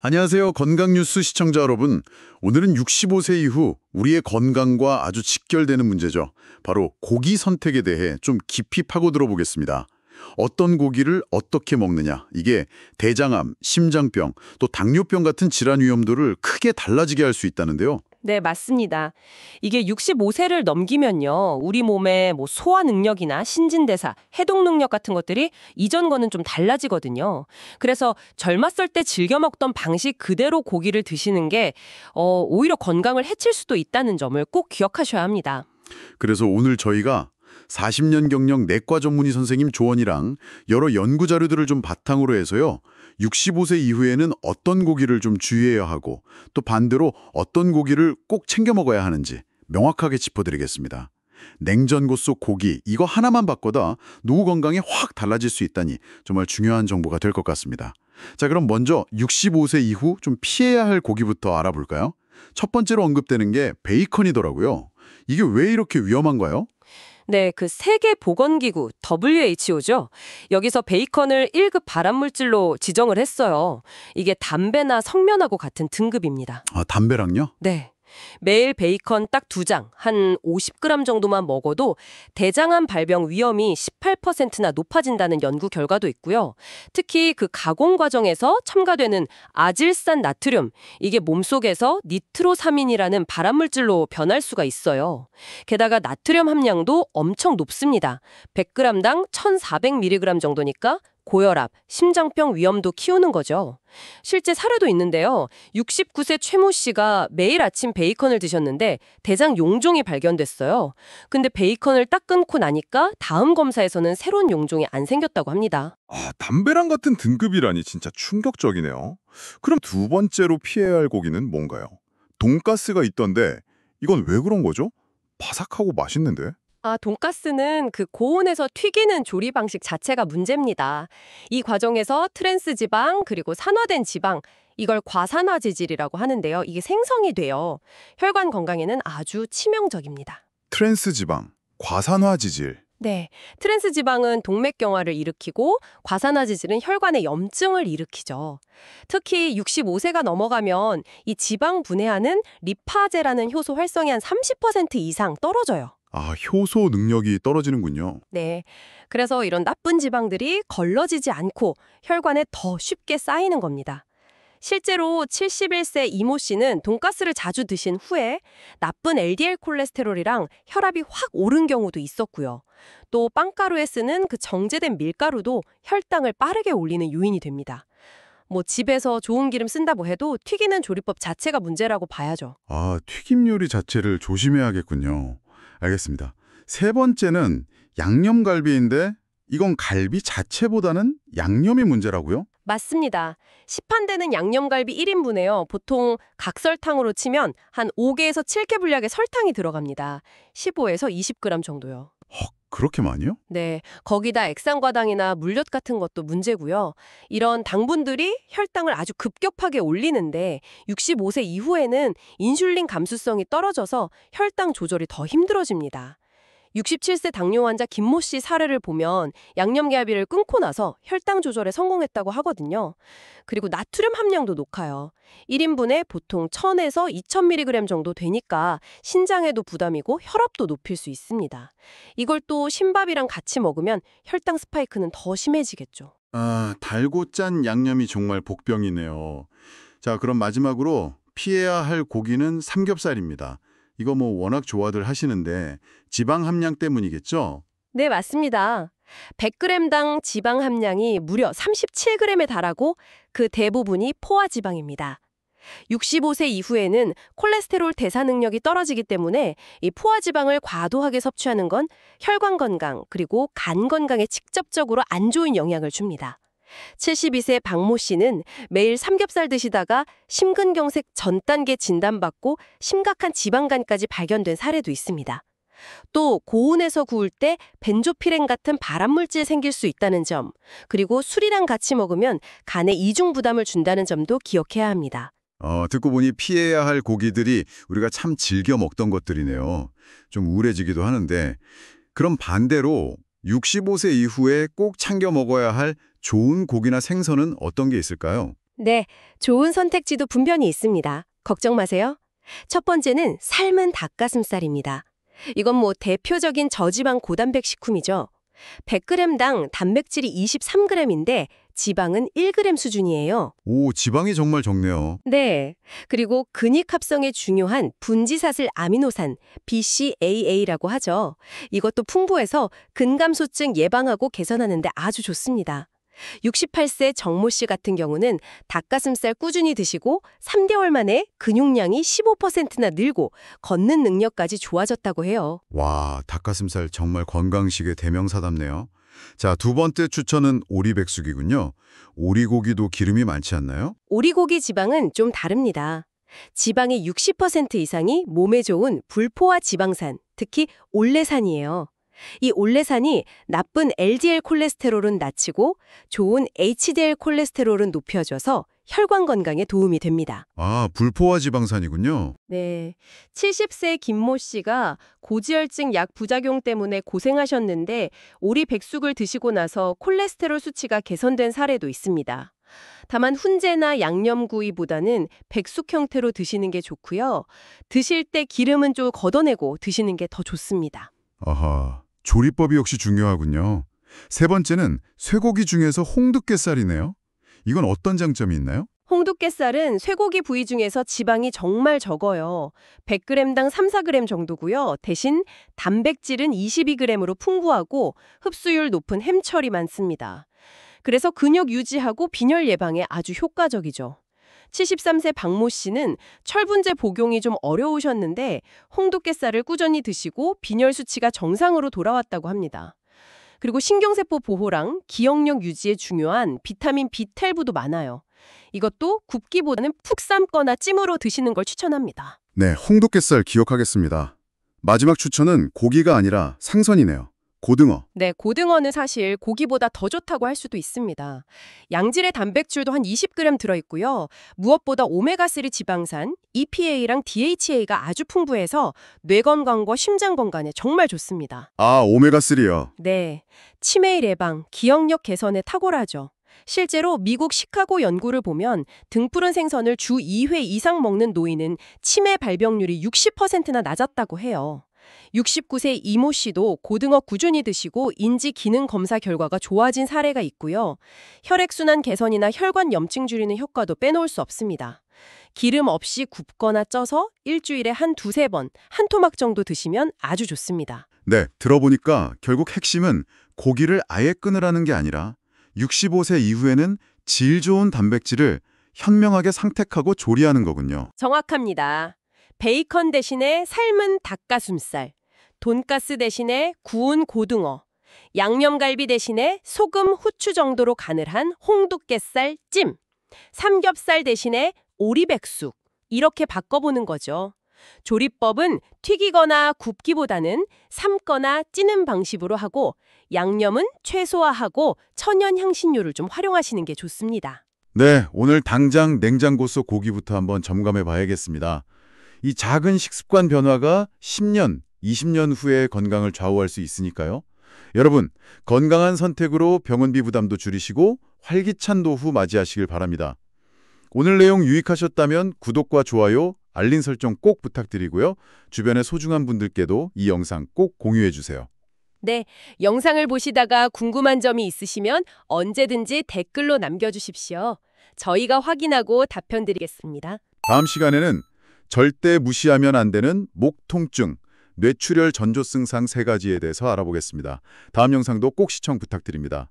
안녕하세요. 건강뉴스 시청자 여러분. 오늘은 65세 이후 우리의 건강과 아주 직결되는 문제죠. 바로 고기 선택에 대해 좀 깊이 파고들어 보겠습니다. 어떤 고기를 어떻게 먹느냐, 이게 대장암, 심장병, 또 당뇨병 같은 질환 위험도를 크게 달라지게 할 수 있다는데요. 네, 맞습니다. 이게 65세를 넘기면요. 우리 몸의 소화 능력이나 신진대사, 해독 능력 같은 것들이 이전과는 좀 달라지거든요. 그래서 젊었을 때 즐겨 먹던 방식 그대로 고기를 드시는 게 오히려 건강을 해칠 수도 있다는 점을 꼭 기억하셔야 합니다. 그래서 오늘 저희가 40년 경력 내과 전문의 선생님 조언이랑 여러 연구 자료들을 좀 바탕으로 해서요. 65세 이후에는 어떤 고기를 좀 주의해야 하고 또 반대로 어떤 고기를 꼭 챙겨 먹어야 하는지 명확하게 짚어드리겠습니다. 냉장고 속 고기 이거 하나만 바꿔도 누구 건강이 확 달라질 수 있다니 정말 중요한 정보가 될 것 같습니다. 자, 그럼 먼저 65세 이후 좀 피해야 할 고기부터 알아볼까요? 첫 번째로 언급되는 게 베이컨이더라고요. 이게 왜 이렇게 위험한가요? 네, 그 세계보건기구 WHO죠. 여기서 베이컨을 1급 발암물질로 지정을 했어요. 이게 담배나 성면하고 같은 등급입니다. 아, 담배랑요? 네. 매일 베이컨 딱 2장, 한 50g 정도만 먹어도 대장암 발병 위험이 18%나 높아진다는 연구 결과도 있고요. 특히 그 가공 과정에서 첨가되는 아질산 나트륨, 이게 몸속에서 니트로사민이라는 발암물질로 변할 수가 있어요. 게다가 나트륨 함량도 엄청 높습니다. 100g당 1400mg 정도니까 고혈압, 심장병 위험도 키우는 거죠. 실제 사례도 있는데요. 69세 최모 씨가 매일 아침 베이컨을 드셨는데 대장 용종이 발견됐어요. 근데 베이컨을 딱 끊고 나니까 다음 검사에서는 새로운 용종이 안 생겼다고 합니다. 아, 담배랑 같은 등급이라니 진짜 충격적이네요. 그럼 두 번째로 피해야 할 고기는 뭔가요? 돈가스가 있던데 이건 왜 그런 거죠? 바삭하고 맛있는데? 돈가스는 그 고온에서 튀기는 조리 방식 자체가 문제입니다. 이 과정에서 트랜스 지방 그리고 산화된 지방, 이걸 과산화 지질이라고 하는데요. 이게 생성이 돼요. 혈관 건강에는 아주 치명적입니다. 트랜스 지방, 과산화 지질. 네, 트랜스 지방은 동맥경화를 일으키고 과산화 지질은 혈관에 염증을 일으키죠. 특히 65세가 넘어가면 이 지방 분해하는 리파제라는 효소 활성이 한 30% 이상 떨어져요. 아, 효소 능력이 떨어지는군요. 네, 그래서 이런 나쁜 지방들이 걸러지지 않고 혈관에 더 쉽게 쌓이는 겁니다. 실제로 71세 이모 씨는 돈가스를 자주 드신 후에 나쁜 LDL 콜레스테롤이랑 혈압이 확 오른 경우도 있었고요. 또 빵가루에 쓰는 그 정제된 밀가루도 혈당을 빠르게 올리는 요인이 됩니다. 집에서 좋은 기름 쓴다고 해도 튀기는 조리법 자체가 문제라고 봐야죠. 아, 튀김 요리 자체를 조심해야겠군요. 알겠습니다. 세 번째는 양념갈비인데 이건 갈비 자체보다는 양념이 문제라고요? 맞습니다. 시판되는 양념갈비 1인분에요. 보통 각설탕으로 치면 한 5개에서 7개 분량의 설탕이 들어갑니다. 15에서 20g 정도요. 그렇게 많이요? 네, 거기다 액상과당이나 물엿 같은 것도 문제고요. 이런 당분들이 혈당을 아주 급격하게 올리는데 65세 이후에는 인슐린 감수성이 떨어져서 혈당 조절이 더 힘들어집니다. 67세 당뇨 환자 김모 씨 사례를 보면 양념갈비를 끊고 나서 혈당 조절에 성공했다고 하거든요. 그리고 나트륨 함량도 높아요. 1인분에 보통 1000에서 2000mg 정도 되니까 신장에도 부담이고 혈압도 높일 수 있습니다. 이걸 또 신밥이랑 같이 먹으면 혈당 스파이크는 더 심해지겠죠. 아, 달고 짠 양념이 정말 복병이네요. 자, 그럼 마지막으로 피해야 할 고기는 삼겹살입니다. 이거 워낙 좋아들 하시는데 지방 함량 때문이겠죠? 네, 맞습니다. 100g당 지방 함량이 무려 37g에 달하고 그 대부분이 포화지방입니다. 65세 이후에는 콜레스테롤 대사 능력이 떨어지기 때문에 이 포화지방을 과도하게 섭취하는 건 혈관 건강 그리고 간 건강에 직접적으로 안 좋은 영향을 줍니다. 72세 박모 씨는 매일 삼겹살 드시다가 심근경색 전 단계 진단받고 심각한 지방간까지 발견된 사례도 있습니다. 또 고온에서 구울 때 벤조피렌 같은 발암물질 생길 수 있다는 점, 그리고 술이랑 같이 먹으면 간에 이중 부담을 준다는 점도 기억해야 합니다. 듣고 보니 피해야 할 고기들이 우리가 참 즐겨 먹던 것들이네요. 좀 우울해지기도 하는데 그럼 반대로 65세 이후에 꼭 챙겨 먹어야 할 좋은 고기나 생선은 어떤 게 있을까요? 네, 좋은 선택지도 분명히 있습니다. 걱정 마세요. 첫 번째는 삶은 닭가슴살입니다. 이건 뭐 대표적인 저지방 고단백 식품이죠. 100g당 단백질이 23g인데 지방은 1g 수준이에요. 오, 지방이 정말 적네요. 네. 그리고 근육 합성에 중요한 분지사슬 아미노산 BCAA라고 하죠. 이것도 풍부해서 근감소증 예방하고 개선하는 데 아주 좋습니다. 68세 정모 씨 같은 경우는 닭가슴살 꾸준히 드시고 3개월 만에 근육량이 15%나 늘고 걷는 능력까지 좋아졌다고 해요. 와, 닭가슴살 정말 건강식의 대명사답네요. 자, 두 번째 추천은 오리백숙이군요. 오리고기도 기름이 많지 않나요? 오리고기 지방은 좀 다릅니다. 지방의 60% 이상이 몸에 좋은 불포화 지방산, 특히 올레산이에요. 이 올레산이 나쁜 LDL 콜레스테롤은 낮추고 좋은 HDL 콜레스테롤은 높여줘서 혈관 건강에 도움이 됩니다. 아, 불포화 지방산이군요. 네. 70세 김모 씨가 고지혈증 약 부작용 때문에 고생하셨는데 오리 백숙을 드시고 나서 콜레스테롤 수치가 개선된 사례도 있습니다. 다만 훈제나 양념구이보다는 백숙 형태로 드시는 게 좋고요. 드실 때 기름은 좀 걷어내고 드시는 게 더 좋습니다. 아하, 조리법이 역시 중요하군요. 세 번째는 쇠고기 중에서 홍두깨살이네요. 이건 어떤 장점이 있나요? 홍두깨살은 쇠고기 부위 중에서 지방이 정말 적어요. 100g당 3-4g 정도고요. 대신 단백질은 22g으로 풍부하고 흡수율 높은 햄철이 많습니다. 그래서 근육 유지하고 빈혈 예방에 아주 효과적이죠. 73세 박모 씨는 철분제 복용이 좀 어려우셨는데 홍두깨살을 꾸준히 드시고 빈혈 수치가 정상으로 돌아왔다고 합니다. 그리고 신경세포 보호랑 기억력 유지에 중요한 비타민 B12도 많아요. 이것도 굽기보다는 푹 삶거나 찜으로 드시는 걸 추천합니다. 네, 홍두깨살 기억하겠습니다. 마지막 추천은 고기가 아니라 상선이네요. 고등어. 네, 고등어는 사실 고기보다 더 좋다고 할 수도 있습니다. 양질의 단백질도 한 20g 들어있고요. 무엇보다 오메가3 지방산, EPA랑 DHA가 아주 풍부해서 뇌 건강과 심장 건강에 정말 좋습니다. 아, 오메가3요. 네, 치매 예방, 기억력 개선에 탁월하죠. 실제로 미국 시카고 연구를 보면 등푸른 생선을 주 2회 이상 먹는 노인은 치매 발병률이 60%나 낮았다고 해요. 69세 이모 씨도 고등어 꾸준히 드시고 인지 기능 검사 결과가 좋아진 사례가 있고요. 혈액순환 개선이나 혈관 염증 줄이는 효과도 빼놓을 수 없습니다. 기름 없이 굽거나 쪄서 일주일에 한 2-3번, 한 토막 정도 드시면 아주 좋습니다. 네, 들어보니까 결국 핵심은 고기를 아예 끊으라는 게 아니라 65세 이후에는 질 좋은 단백질을 현명하게 선택하고 조리하는 거군요. 정확합니다. 베이컨 대신에 삶은 닭가슴살, 돈가스 대신에 구운 고등어, 양념갈비 대신에 소금, 후추 정도로 간을 한 홍두깨살 찜, 삼겹살 대신에 오리백숙, 이렇게 바꿔보는 거죠. 조리법은 튀기거나 굽기보다는 삶거나 찌는 방식으로 하고 양념은 최소화하고 천연 향신료를 좀 활용하시는 게 좋습니다. 네, 오늘 당장 냉장고 속 고기부터 한번 점검해 봐야겠습니다. 이 작은 식습관 변화가 10년, 20년 후에 건강을 좌우할 수 있으니까요. 여러분, 건강한 선택으로 병원비 부담도 줄이시고 활기찬 노후 맞이하시길 바랍니다. 오늘 내용 유익하셨다면 구독과 좋아요, 알림 설정 꼭 부탁드리고요. 주변의 소중한 분들께도 이 영상 꼭 공유해 주세요. 네, 영상을 보시다가 궁금한 점이 있으시면 언제든지 댓글로 남겨주십시오. 저희가 확인하고 답변 드리겠습니다. 다음 시간에는 절대 무시하면 안 되는 목 통증, 뇌출혈 전조 증상 3가지에 대해서 알아보겠습니다. 다음 영상도 꼭 시청 부탁드립니다.